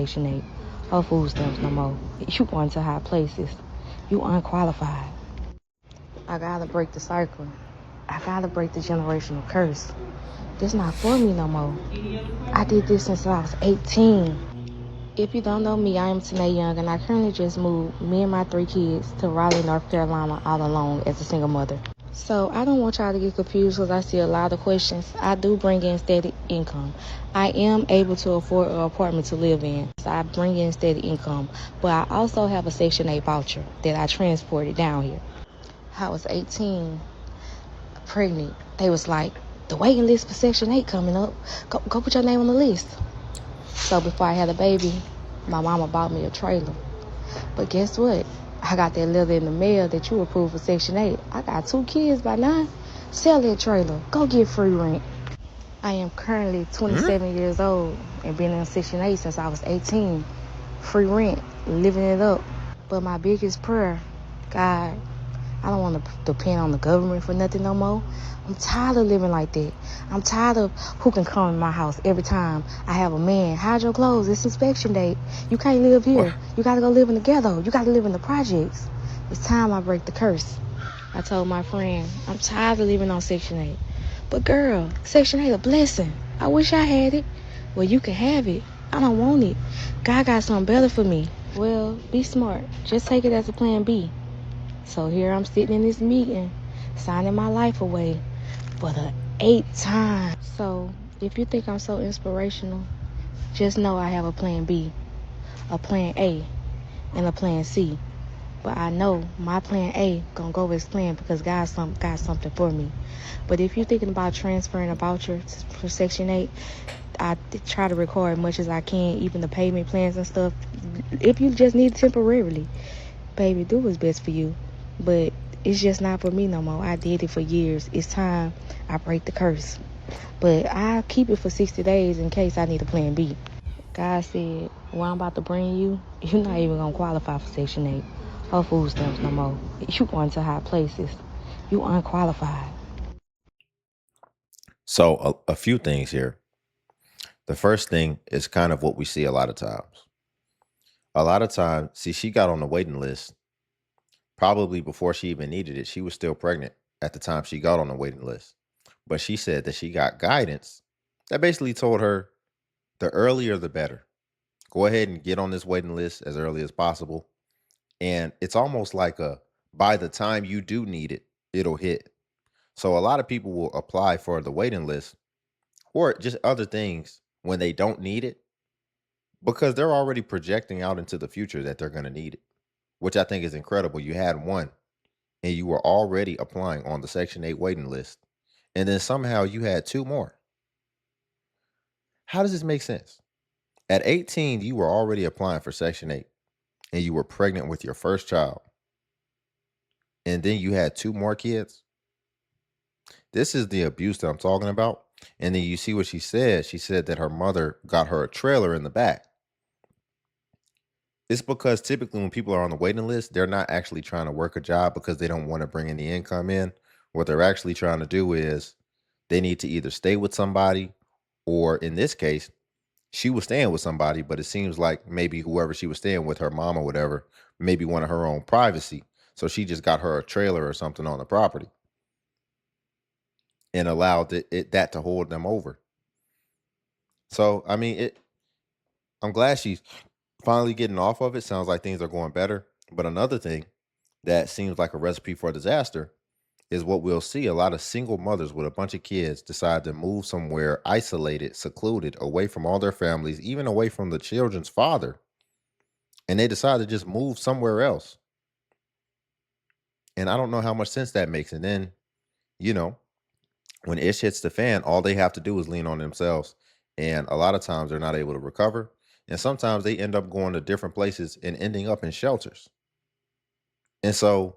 Section 8 or food stamps no more. You going to high places. You unqualified. I gotta break the cycle. I gotta break the generational curse. This not for me no more. I did this since I was 18. If you don't know me, I am Tanae Young, and I currently just moved me and my 3 kids to Raleigh, North Carolina, all alone as a single mother. So I don't want y'all to get confused because I see a lot of questions. I do bring in steady income. I am able to afford an apartment to live in. So I bring in steady income. But I also have a Section 8 voucher that I transported down here. I was 18, pregnant. They was like, the waiting list for Section 8 coming up. Go put your name on the list. So before I had a baby, my mama bought me a trailer. But guess what? I got that letter in the mail that you approved for Section 8. I got 2 kids by now. Sell that trailer. Go get free rent. I am currently 27 years old and been in Section 8 since I was 18. Free rent, living it up. But my biggest prayer, God, I don't want to depend on the government for nothing no more. I'm tired of living like that. I'm tired of who can come in my house every time I have a man. Hide your clothes. It's inspection day. You can't live here. You got to go live in the ghetto. You got to live in the projects. It's time I break the curse. I told my friend, I'm tired of living on Section 8. But girl, Section 8 a blessing. I wish I had it. Well, you can have it. I don't want it. God got something better for me. Well, be smart. Just take it as a plan B. So here I'm sitting in this meeting, signing my life away for the 8th time. So if you think I'm so inspirational, just know I have a plan B, a plan A, and a plan C. But I know my plan A gonna go as planned because God got something for me. But if you're thinking about transferring a voucher for Section 8, I try to record as much as I can, even the payment plans and stuff. If you just need it temporarily, baby, do what's best for you. But it's just not for me no more. I did it for years. It's time I break the curse. But I'll keep it for 60 days in case I need a plan B. God said, what I'm about to bring you, you're not even going to qualify for Section 8 or food stamps no more. You going to high places. You unqualified. So a few things here. The first thing is kind of what we see a lot of times. A lot of times, see, she got on the waiting list probably before she even needed it. She was still pregnant at the time she got on the waiting list. But she said that she got guidance that basically told her the earlier the better. Go ahead and get on this waiting list as early as possible. And it's almost like by the time you do need it, it'll hit. So a lot of people will apply for the waiting list or just other things when they don't need it because they're already projecting out into the future that they're going to need it, which I think is incredible. You had one and you were already applying on the Section 8 waiting list, and then somehow you had 2 more. How does this make sense? At 18, you were already applying for Section 8 and you were pregnant with your first child, and then you had 2 more kids. This is the abuse that I'm talking about. And then you see what she said. She said that her mother got her a trailer in the back. It's because typically when people are on the waiting list, they're not actually trying to work a job because they don't want to bring any income in. What they're actually trying to do is they need to either stay with somebody, or in this case, she was staying with somebody, but it seems like maybe whoever she was staying with, her mom or whatever, maybe wanted her own privacy. So she just got her a trailer or something on the property and allowed that to hold them over. So, I mean, I'm glad she's finally getting off of it. Sounds like things are going better. But another thing that seems like a recipe for disaster is what we'll see. A lot of single mothers with a bunch of kids decide to move somewhere isolated, secluded, away from all their families, even away from the children's father. And they decide to just move somewhere else. And I don't know how much sense that makes. And then, when ish hits the fan, all they have to do is lean on themselves. And a lot of times they're not able to recover. And sometimes they end up going to different places and ending up in shelters. And so,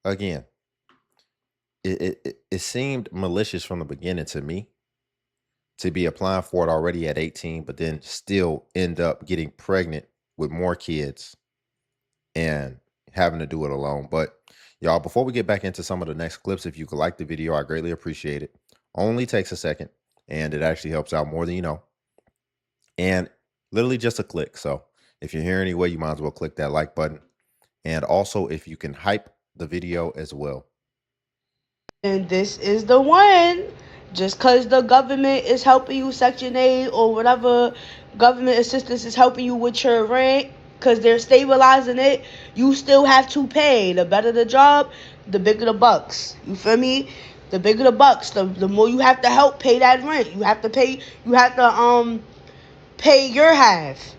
again, it seemed malicious from the beginning to me to be applying for it already at 18, but then still end up getting pregnant with more kids and having to do it alone. But y'all, before we get back into some of the next clips, if you could like the video, I greatly appreciate it. Only takes a second, and it actually helps out more than you know. And Literally just a click. So if you're here anyway, you might as well click that like button. And also, if you can hype the video as well. And this is the one. Just because the government is helping you, Section 8 or whatever government assistance is helping you with your rent, because they're stabilizing it, you still have to pay. The better the job, the bigger the bucks. You feel me? The bigger the bucks, the more you have to help pay that rent. You have to pay your half.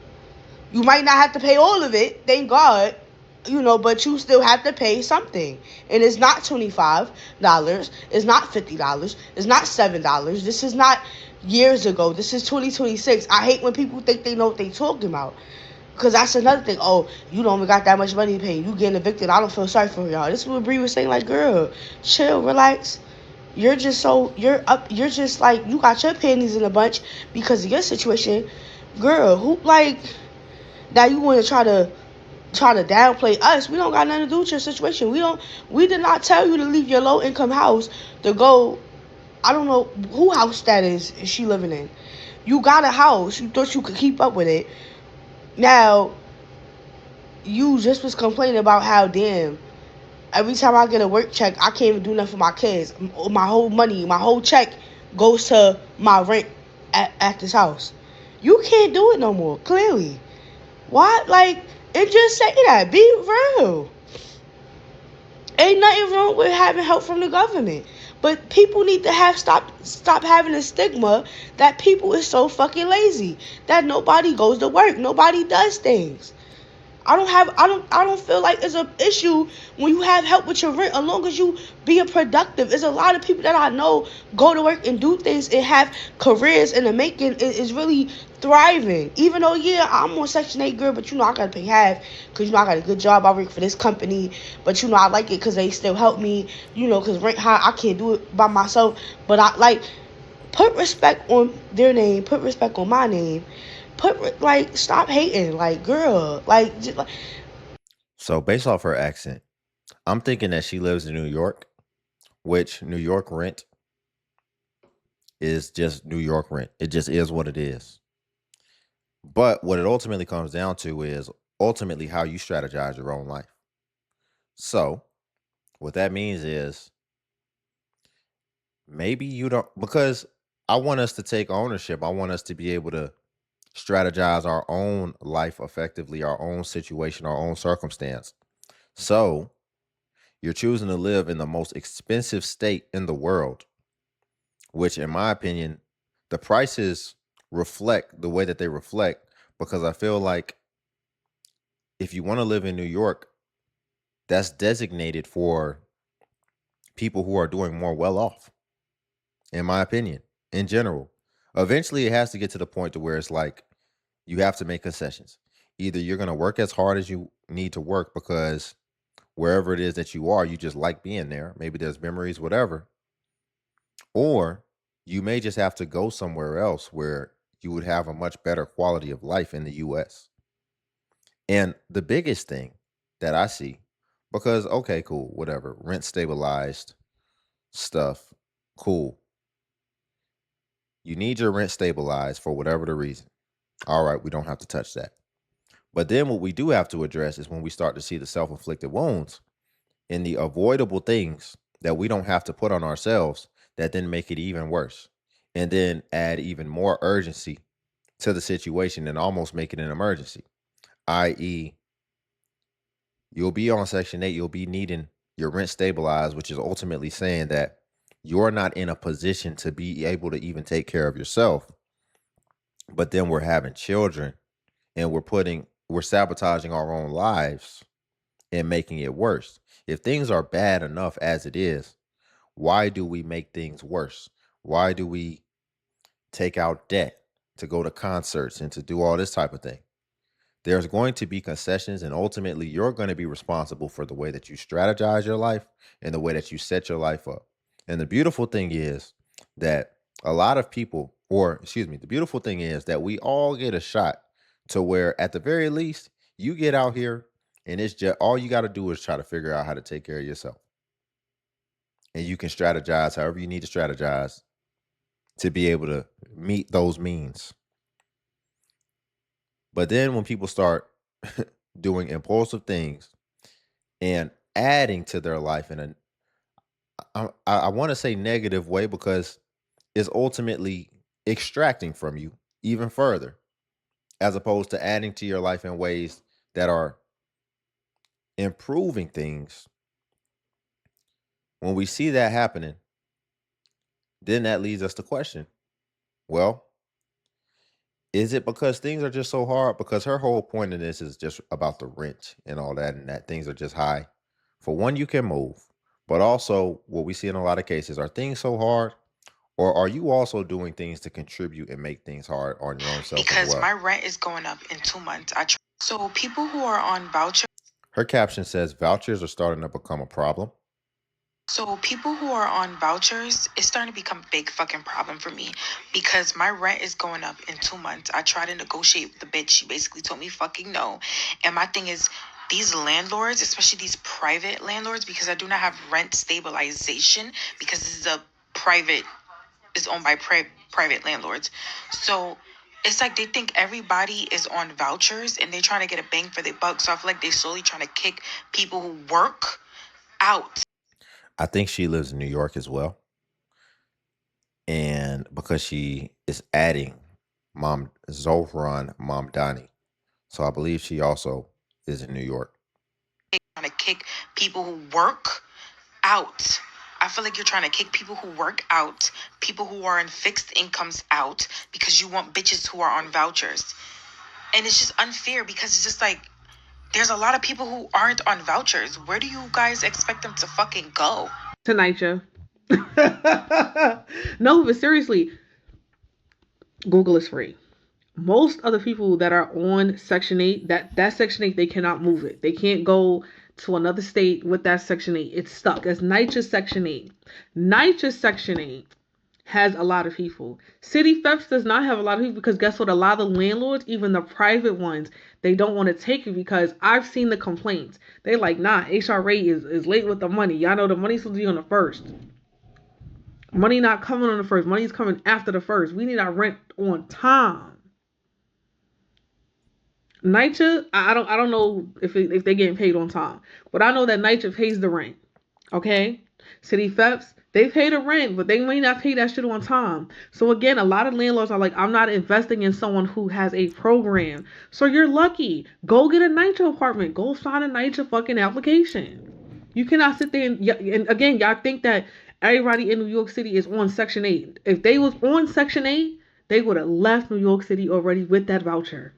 You might not have to pay all of it, thank God, but you still have to pay something. And it's not $25, it's not $50, it's not $7. This is not years ago. This is 2026. I hate when people think they know what they talking about. Because that's another thing. Oh, you don't even got that much money to pay. You getting evicted. I don't feel sorry for y'all. This is what Bree was saying. Like, girl, chill, relax. You're just like, you got your panties in a bunch because of your situation. Girl, who, like, now you want to try to downplay us. We don't got nothing to do with your situation. We did not tell you to leave your low income house to go. I don't know who house that is she living in. You got a house. You thought you could keep up with it. Now you just was complaining about how, damn, every time I get a work check, I can't even do nothing for my kids. My whole money, my whole check goes to my rent at this house. You can't do it no more, clearly. Why? Like, and just say that. Be real. Ain't nothing wrong with having help from the government. But people need to stop having a stigma that people is so fucking lazy. That nobody goes to work. Nobody does things. I don't feel like it's an issue when you have help with your rent, as long as you be productive. There's a lot of people that I know go to work and do things and have careers in the making is really thriving. Even though, yeah, I'm on Section 8, girl, but I gotta pay half because I got a good job. I work for this company, but I like it because they still help me, because rent high, I can't do it by myself. But I like, put respect on their name, put respect on my name, like, stop hating, like, girl, like, just like. So based off her accent, I'm thinking that she lives in New York, which New York rent is just New York rent. It just is what it is. But what it ultimately comes down to is ultimately how you strategize your own life. So what that means is maybe you don't, because I want us to take ownership. I want us to be able to strategize our own life effectively, our own situation, our own circumstance. So you're choosing to live in the most expensive state in the world, which, in my opinion, the prices reflect the way that they reflect, because I feel like if you want to live in New York, that's designated for people who are doing more well off, in my opinion, in general. Eventually, it has to get to the point to where it's like you have to make concessions. Either you're going to work as hard as you need to work because wherever it is that you are, you just like being there. Maybe there's memories, whatever. Or you may just have to go somewhere else where you would have a much better quality of life in the US. And the biggest thing that I see, because, okay, cool, whatever, rent stabilized stuff, cool. You need your rent stabilized for whatever the reason. All right, we don't have to touch that. But then what we do have to address is when we start to see the self inflicted wounds and the avoidable things that we don't have to put on ourselves that then make it even worse and then add even more urgency to the situation and almost make it an emergency, i.e., you'll be on Section 8, you'll be needing your rent stabilized, which is ultimately saying that you're not in a position to be able to even take care of yourself. But then we're having children and we're sabotaging our own lives and making it worse. If things are bad enough as it is, why do we make things worse? Why do we take out debt to go to concerts and to do all this type of thing? There's going to be concessions, and ultimately, you're going to be responsible for the way that you strategize your life and the way that you set your life up. And the beautiful thing is that a lot of people, or excuse me, the beautiful thing is that we all get a shot to where, at the very least, you get out here and it's just all you got to do is try to figure out how to take care of yourself. And you can strategize however you need to strategize to be able to meet those means. But then when people start doing impulsive things and adding to their life in I want to say negative way, because it's ultimately extracting from you even further, as opposed to adding to your life in ways that are improving things. When we see that happening, then that leads us to question, well, is it because things are just so hard? Because her whole point of this is just about the rent and all that, and that things are just high. For one, you can move, but also what we see in a lot of cases, are things so hard, or are you also doing things to contribute and make things hard on your own self as Because well? my rent is going up in 2 months. So people who are on voucher. Her caption says vouchers are starting to become a problem. So people who are on vouchers, it's starting to become a big fucking problem for me because my rent is going up in 2 months. I tried to negotiate with the bitch. She basically told me fucking no. And my thing is, these landlords, especially these private landlords, because I do not have rent stabilization because this is a private, is owned by private landlords. So it's like they think everybody is on vouchers and they're trying to get a bang for their buck. So I feel like they're slowly trying to kick people who work out. I think she lives in New York as well. And because she is adding Mom Zohran Mamdani. So I believe she also is in New York. Trying to kick people who work out. I feel like you're trying to kick people who work out, people who are in fixed incomes out because you want bitches who are on vouchers. And it's just unfair because it's just like there's a lot of people who aren't on vouchers. Where do you guys expect them to fucking go? To NYCHA. No, but seriously, Google is free. Most of the people that are on Section 8, that Section 8, they cannot move it. They can't go to another state with that Section 8. It's stuck. That's NYCHA Section 8. NYCHA Section 8 has a lot of people. City Thefts does not have a lot of people because guess what? A lot of the landlords, even the private ones, they don't want to take it because I've seen the complaints. They like, nah, HRA is late with the money. Y'all know the money's supposed to be on the first. Money not coming on the first. Money's coming after the first. We need our rent on time. NYCHA, I don't know if they're getting paid on time, but I know that NYCHA pays the rent. Okay, City Thefts, they pay the rent, but they may not pay that shit on time. So again, a lot of landlords are like, I'm not investing in someone who has a program. So you're lucky. Go get a NYCHA apartment. Go sign a NYCHA fucking application. You cannot sit there and again, y'all think that everybody in New York City is on Section 8. If they was on Section 8, they would have left New York City already with that voucher.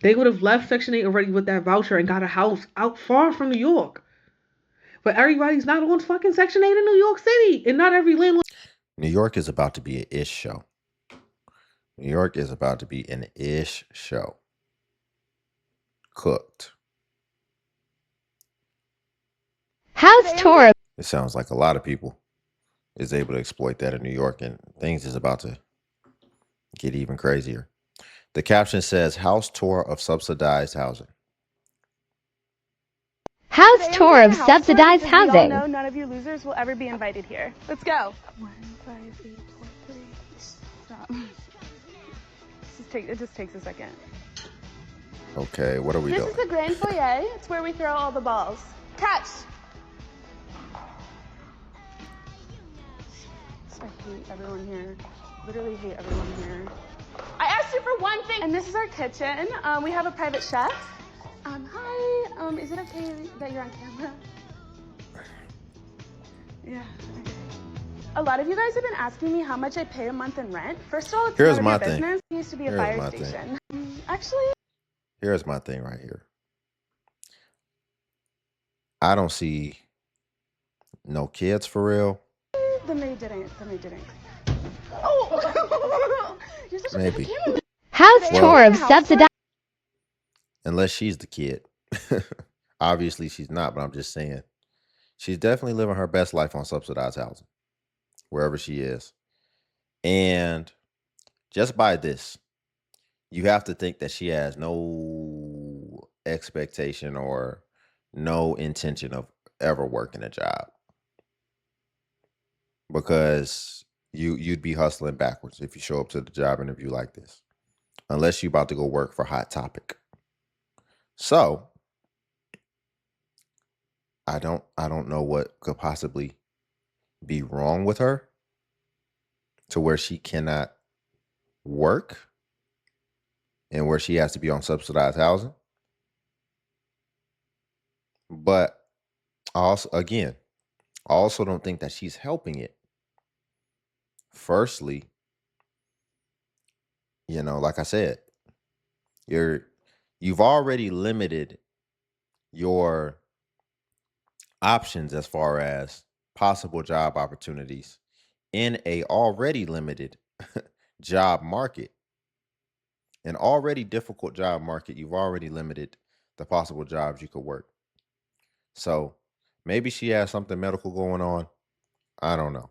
They would have left Section 8 already with that voucher and got a house out far from New York. But everybody's not on fucking Section 8 in New York City. And not every landlord. New York is about to be an ish show. New York is about to be an ish show. Cooked. House tour. It sounds like a lot of people is able to exploit that in New York, and things is about to get even crazier. The caption says, house tour of subsidized housing. House tour of subsidized housing. No, none of you losers will ever be invited here. Let's go. 1, 5, 8, 4, 3. Stop. It just takes a second. Okay, what are we doing? This is the grand foyer. It's where we throw all the balls. Catch. I hate everyone here. Literally hate everyone here. I asked you for one thing. And this is our kitchen. We have a private chef. Hi. Is it okay that you're on camera? Yeah. Okay. A lot of you guys have been asking me how much I pay a month in rent. First of all, it's Here's none my of your thing. business. It used to be a Here's fire my station. Actually. Here's my thing right here. I don't see no kids for real. Then they didn't. Oh! You're such Maybe. a kid. House tour of subsidized. Unless she's the kid. Obviously she's not, but I'm just saying. She's definitely living her best life on subsidized housing, wherever she is. And just by this, you have to think that she has no expectation or no intention of ever working a job. Because you'd be hustling backwards if you show up to the job interview like this. unless you about to go work for Hot Topic. So I don't know what could possibly be wrong with her to where she cannot work and where she has to be on subsidized housing. But I also don't think that she's helping it. Firstly, like I said, you've already limited your options as far as possible job opportunities in a already limited job market. An already difficult job market, you've already limited the possible jobs you could work. So maybe she has something medical going on. I don't know.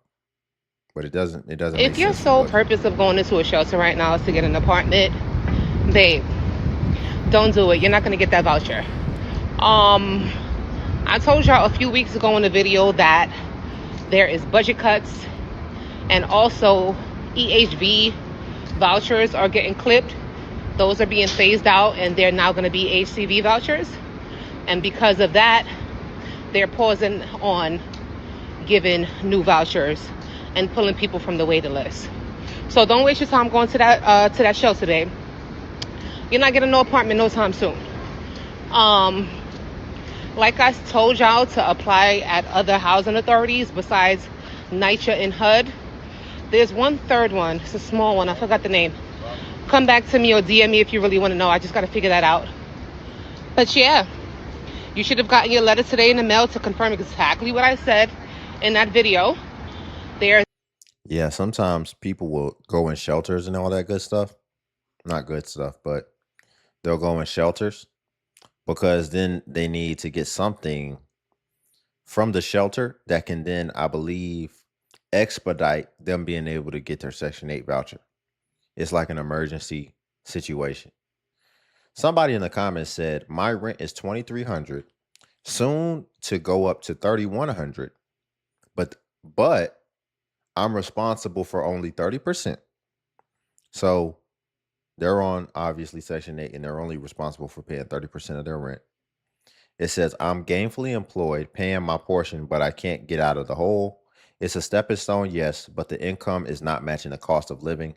But it doesn't make If your sense to me sole whatsoever. purpose of going into a shelter right now is to get an apartment, babe, don't do it. You're not going to get that voucher. I told y'all a few weeks ago in the video that there is budget cuts, and also EHV vouchers are getting clipped. Those are being phased out, and they're now going to be HCV vouchers. And because of that, they're pausing on giving new vouchers and pulling people from the waiting list. So don't waste your time going to that shelter, babe. You're not getting no apartment no time soon. Like I told y'all, to apply at other housing authorities besides NYCHA and HUD, there's one third one. It's a small one. I forgot the name. Come back to me or DM me if you really want to know. I just got to figure that out. But yeah, you should have gotten your letter today in the mail to confirm exactly what I said in that video. Yeah, sometimes people will go in shelters and all that good stuff. Not good stuff, but they'll go in shelters because then they need to get something from the shelter that can then, I believe, expedite them being able to get their Section 8 voucher. It's like an emergency situation. Somebody in the comments said, my rent is $2,300, soon to go up to $3,100, but I'm responsible for only 30%. So they're on obviously Section 8 and they're only responsible for paying 30% of their rent. It says, I'm gainfully employed, paying my portion, but I can't get out of the hole. It's a stepping stone, yes, but the income is not matching the cost of living.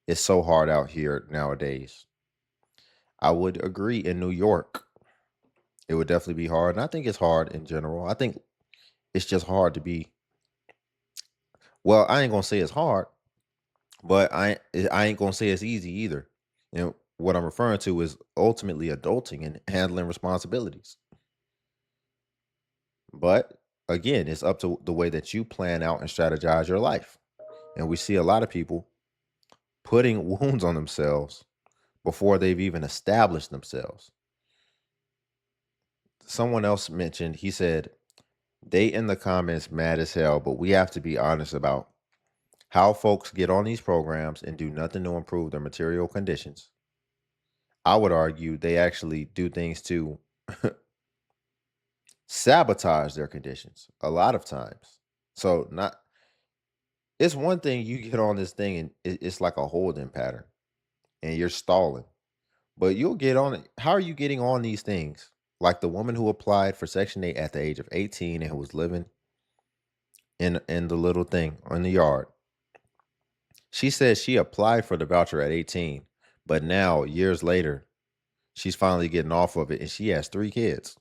It's so hard out here nowadays. I would agree in New York. It would definitely be hard. And I think it's hard in general. I think it's just hard to be. Well, I ain't going to say it's hard, but I ain't going to say it's easy either. What I'm referring to is ultimately adulting and handling responsibilities. But again, it's up to the way that you plan out and strategize your life. And we see a lot of people putting wounds on themselves before they've even established themselves. Someone else mentioned, he said, they in the comments mad as hell, but we have to be honest about how folks get on these programs and do nothing to improve their material conditions. I would argue they actually do things to sabotage their conditions a lot of times. So it's one thing you get on this thing and it's like a holding pattern and you're stalling, but you'll get on it. How are you getting on these things? Like the woman who applied for Section 8 at the age of 18 and who was living in the little thing on the yard. She said she applied for the voucher at 18, but now years later, she's finally getting off of it and she has 3 kids.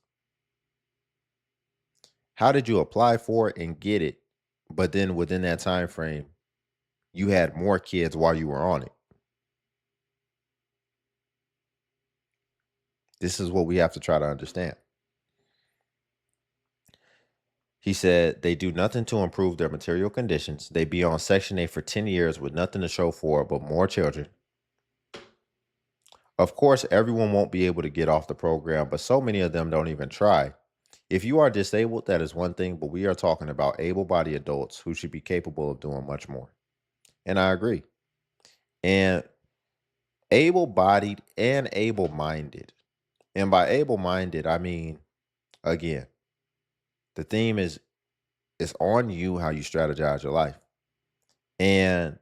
How did you apply for it and get it, but then within that time frame, you had more kids while you were on it? This is what we have to try to understand. He said they do nothing to improve their material conditions. They be on Section 8 for 10 years with nothing to show for it but more children. Of course, everyone won't be able to get off the program, but so many of them don't even try. If you are disabled, that is one thing, but we are talking about able-bodied adults who should be capable of doing much more. And I agree. And able-bodied and able-minded. And by able-minded, I mean, again, the theme is it's on you how you strategize your life. And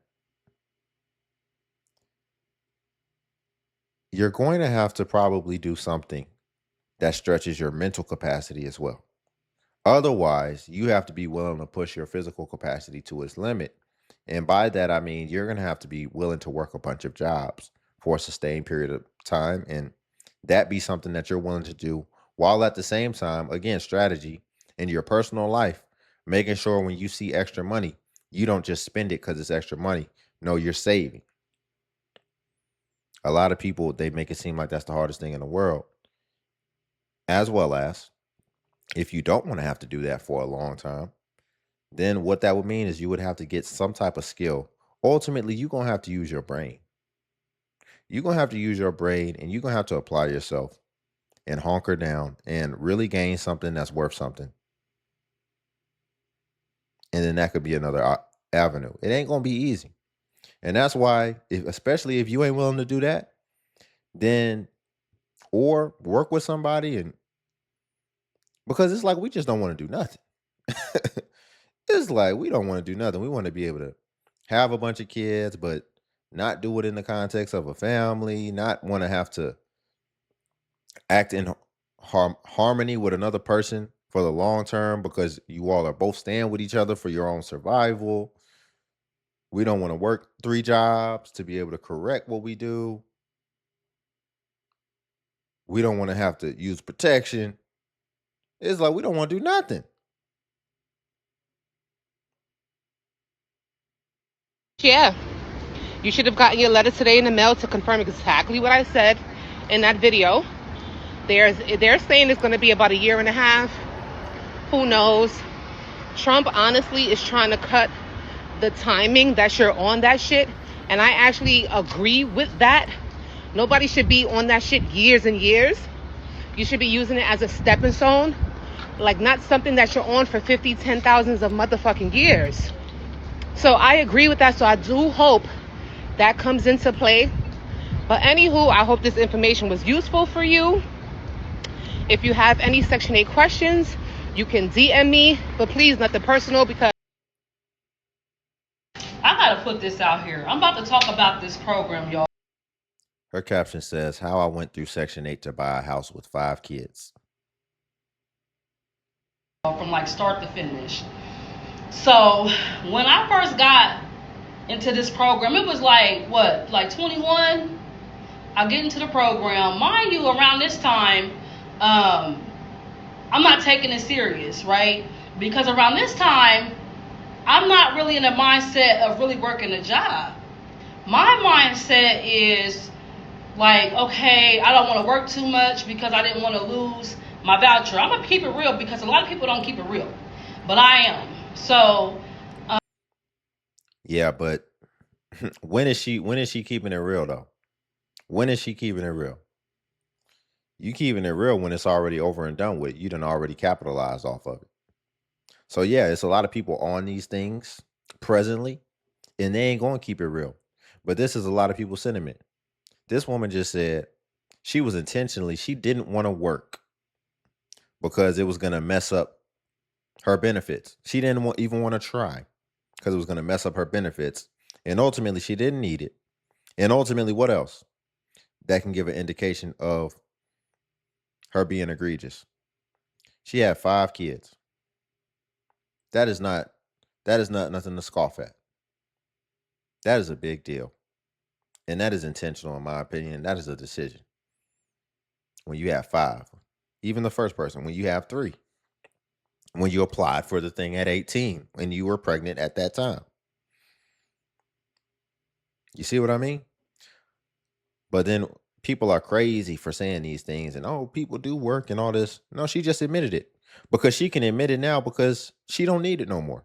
you're going to have to probably do something that stretches your mental capacity as well. Otherwise, you have to be willing to push your physical capacity to its limit. And by that, I mean you're going to have to be willing to work a bunch of jobs for a sustained period of time. And that be something that you're willing to do while at the same time, again, strategy in your personal life, making sure when you see extra money, you don't just spend it because it's extra money. No, you're saving. A lot of people, they make it seem like that's the hardest thing in the world. As well as, if you don't want to have to do that for a long time, then what that would mean is you would have to get some type of skill. Ultimately, you're going to have to use your brain. You're going to have to use your brain, and you're going to have to apply yourself and hunker down and really gain something that's worth something. And then that could be another avenue. It ain't going to be easy. And that's why, especially if you ain't willing to do that, then, or work with somebody, and because it's like we just don't want to do nothing. It's like we don't want to do nothing. We want to be able to have a bunch of kids, but not do it in the context of a family, not want to have to act in harmony with another person for the long term because you all are both staying with each other for your own survival. We don't want to work 3 jobs to be able to correct what we do. We don't want to have to use protection. It's like we don't want to do nothing. Yeah, you should have gotten your letter today in the mail to confirm exactly what I said in that video. They're saying it's going to be about 1.5 years. Who knows? Trump honestly is trying to cut the timing that you're on that shit, and I actually agree with that. Nobody should be on that shit years and years. You should be using it as a stepping stone, like not something that you're on for 50, 10,000s of motherfucking years. So I agree with that. So I do hope that comes into play. But anywho, I hope this information was useful for you. If you have any Section 8 questions, you can DM me, but please not the personal, because I gotta put this out here. I'm about to talk about this program, y'all. Her caption says, "How I went through Section 8 to buy a house with 5 kids." From like start to finish. So when I first got into this program, it was like 21. I get into the program, mind you. Around this time, I'm not taking it serious, right? Because around this time, I'm not really in the mindset of really working a job. My mindset is like, okay, I don't want to work too much because I didn't want to lose my voucher. I'm gonna keep it real because a lot of people don't keep it real, but I am. So Yeah, but when is she keeping it real though? When is she keeping it real? You keeping it real when it's already over and done with. You done already capitalized off of it. So yeah, it's a lot of people on these things presently, and they ain't going to keep it real. But this is a lot of people's sentiment. This woman just said she didn't want to work because it was going to mess up her benefits. She didn't even want to try because it was going to mess up her benefits. And ultimately, she didn't need it. And ultimately, what else? That can give an indication of her being egregious. She had 5 kids. That is not nothing to scoff at. That is a big deal. And that is intentional, in my opinion. That is a decision. When you have 5, even the first person, when you have 3, when you applied for the thing at 18, when you were pregnant at that time. You see what I mean? But then people are crazy for saying these things and, oh, people do work and all this. No, she just admitted it because she can admit it now because she don't need it no more.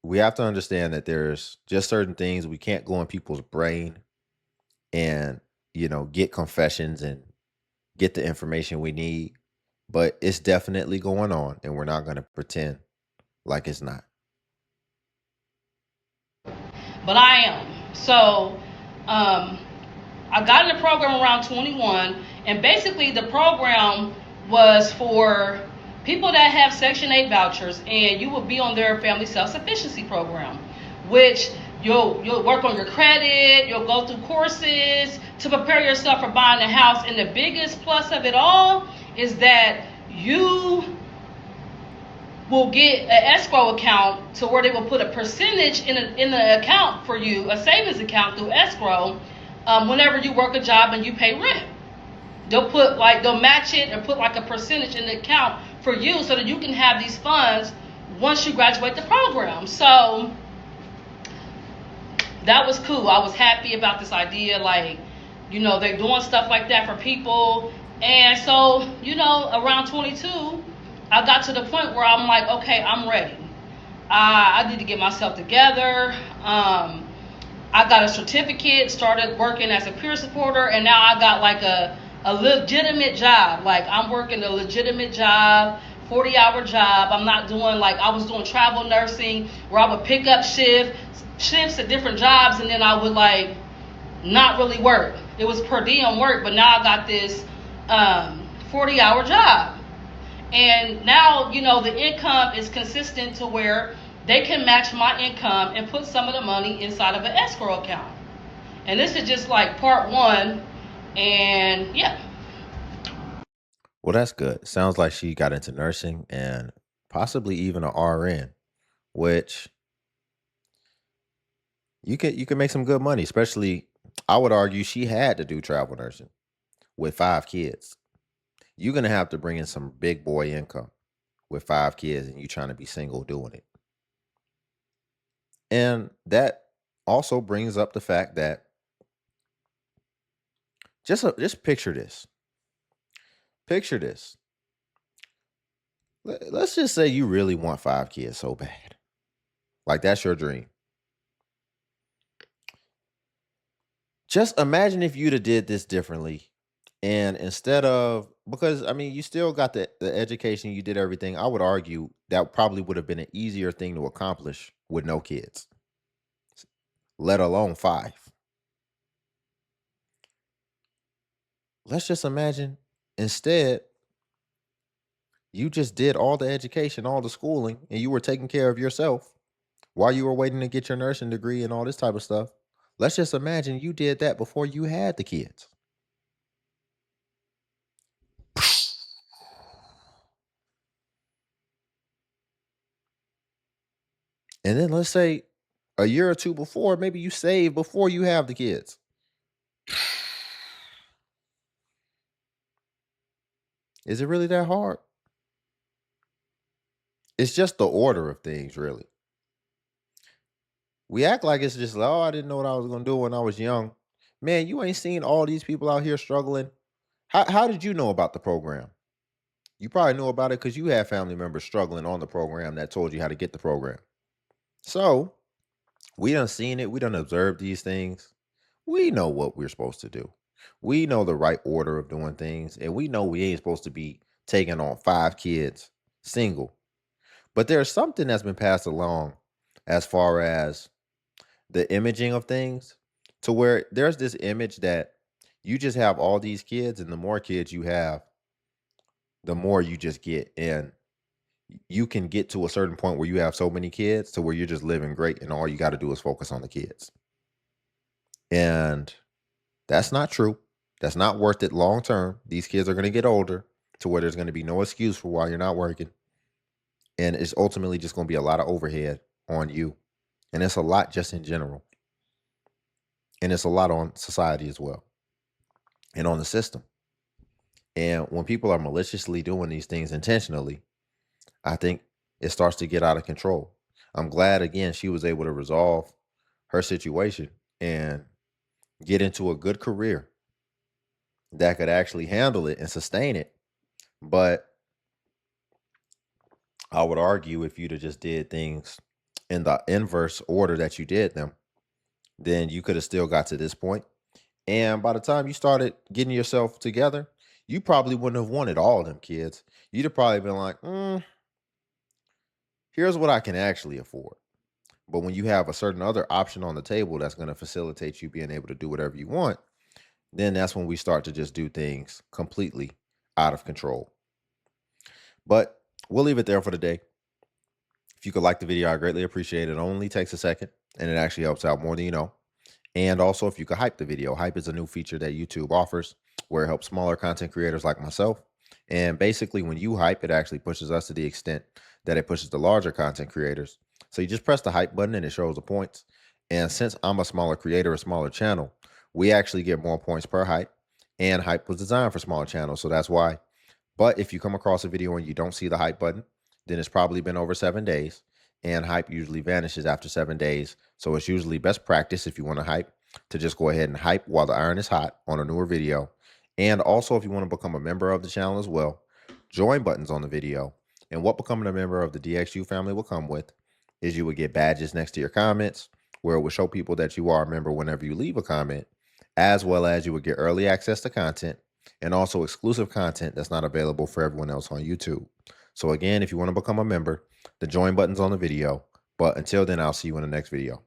We have to understand that there's just certain things we can't go in people's brain and, get confessions and get the information we need. But it's definitely going on, and we're not going to pretend like it's not. but I am. So I got in the program around 21, and basically the program was for people that have Section 8 vouchers, and you will be on their family self-sufficiency program, which You'll work on your credit. You'll go through courses to prepare yourself for buying a house. And the biggest plus of it all is that you will get an escrow account to where they will put a percentage in the account for you, a savings account through escrow, whenever you work a job and you pay rent. They'll match it and put like a percentage in the account for you so that you can have these funds once you graduate the program. So that was cool. I was happy about this idea, like, they're doing stuff like that for people. And so, around 22, I got to the point where I'm like, okay, I'm ready. I need to get myself together. I got a certificate, started working as a peer supporter, and now I got like a legitimate job. Like, I'm working a legitimate job, 40-hour job. I'm not doing like I was doing travel nursing where I would pick up shifts at different jobs, and then I would like not really work. It was per diem work, but now I got this 40-hour job. And now, the income is consistent to where they can match my income and put some of the money inside of an escrow account. And this is just like part one. And yeah. Well, that's good. Sounds like she got into nursing and possibly even an RN, which you can make some good money. Especially, I would argue she had to do travel nursing with 5 kids. You're gonna have to bring in some big boy income with 5 kids, and you trying to be single doing it. And that also brings up the fact that just picture this. Picture this. Let's just say you really want 5 kids so bad. Like, that's your dream. Just imagine if you'd have did this differently. And instead of, because I mean, you still got the education, you did everything. I would argue that probably would have been an easier thing to accomplish with no kids, let alone 5. Let's just imagine instead you just did all the education, all the schooling, and you were taking care of yourself while you were waiting to get your nursing degree and all this type of stuff. Let's just imagine you did that before you had the kids. And then let's say a year or two before, maybe you save before you have the kids. Is it really that hard? It's just the order of things, really. We act like it's just like, oh, I didn't know what I was going to do when I was young. Man, you ain't seen all these people out here struggling. How did you know about the program? You probably knew about it because you had family members struggling on the program that told you how to get the program. So we done seen it. We done observed these things. We know what we're supposed to do. We know the right order of doing things. And we know we ain't supposed to be taking on 5 kids single. But there's something that's been passed along as far as the imaging of things, to where there's this image that you just have all these kids, and the more kids you have, the more you just get. And you can get to a certain point where you have so many kids to where you're just living great, and all you got to do is focus on the kids. And that's not true. That's not worth it long term. These kids are going to get older to where there's going to be no excuse for why you're not working. And it's ultimately just going to be a lot of overhead on you. And it's a lot just in general. And it's a lot on society as well, and on the system. And when people are maliciously doing these things intentionally, I think it starts to get out of control. I'm glad, again, she was able to resolve her situation and get into a good career that could actually handle it and sustain it. But I would argue if you'd have just did things in the inverse order that you did them, then you could have still got to this point. And by the time you started getting yourself together, you probably wouldn't have wanted all of them kids. You'd have probably been like, here's what I can actually afford. But when you have a certain other option on the table that's going to facilitate you being able to do whatever you want, then that's when we start to just do things completely out of control. But we'll leave it there for today. If you could like the video, I greatly appreciate it. It only takes a second. and it actually helps out more than you know. And also, if you could hype the video, hype is a new feature that YouTube offers where it helps smaller content creators like myself. And basically, when you hype, it actually pushes us to the extent that it pushes the larger content creators. So you just press the hype button and it shows the points. And since I'm a smaller creator, a smaller channel, we actually get more points per hype. And hype was designed for smaller channels, so that's why. But if you come across a video and you don't see the hype button, then it's probably been over 7 days. And hype usually vanishes after 7 days. So it's usually best practice if you want to hype to just go ahead and hype while the iron is hot on a newer video. And also, if you want to become a member of the channel as well, join buttons on the video. And what becoming a member of the DXU family will come with is you would get badges next to your comments where it will show people that you are a member whenever you leave a comment, as well as you would get early access to content and also exclusive content that's not available for everyone else on YouTube. So again, if you want to become a member, the join button's on the video. But until then, I'll see you in the next video.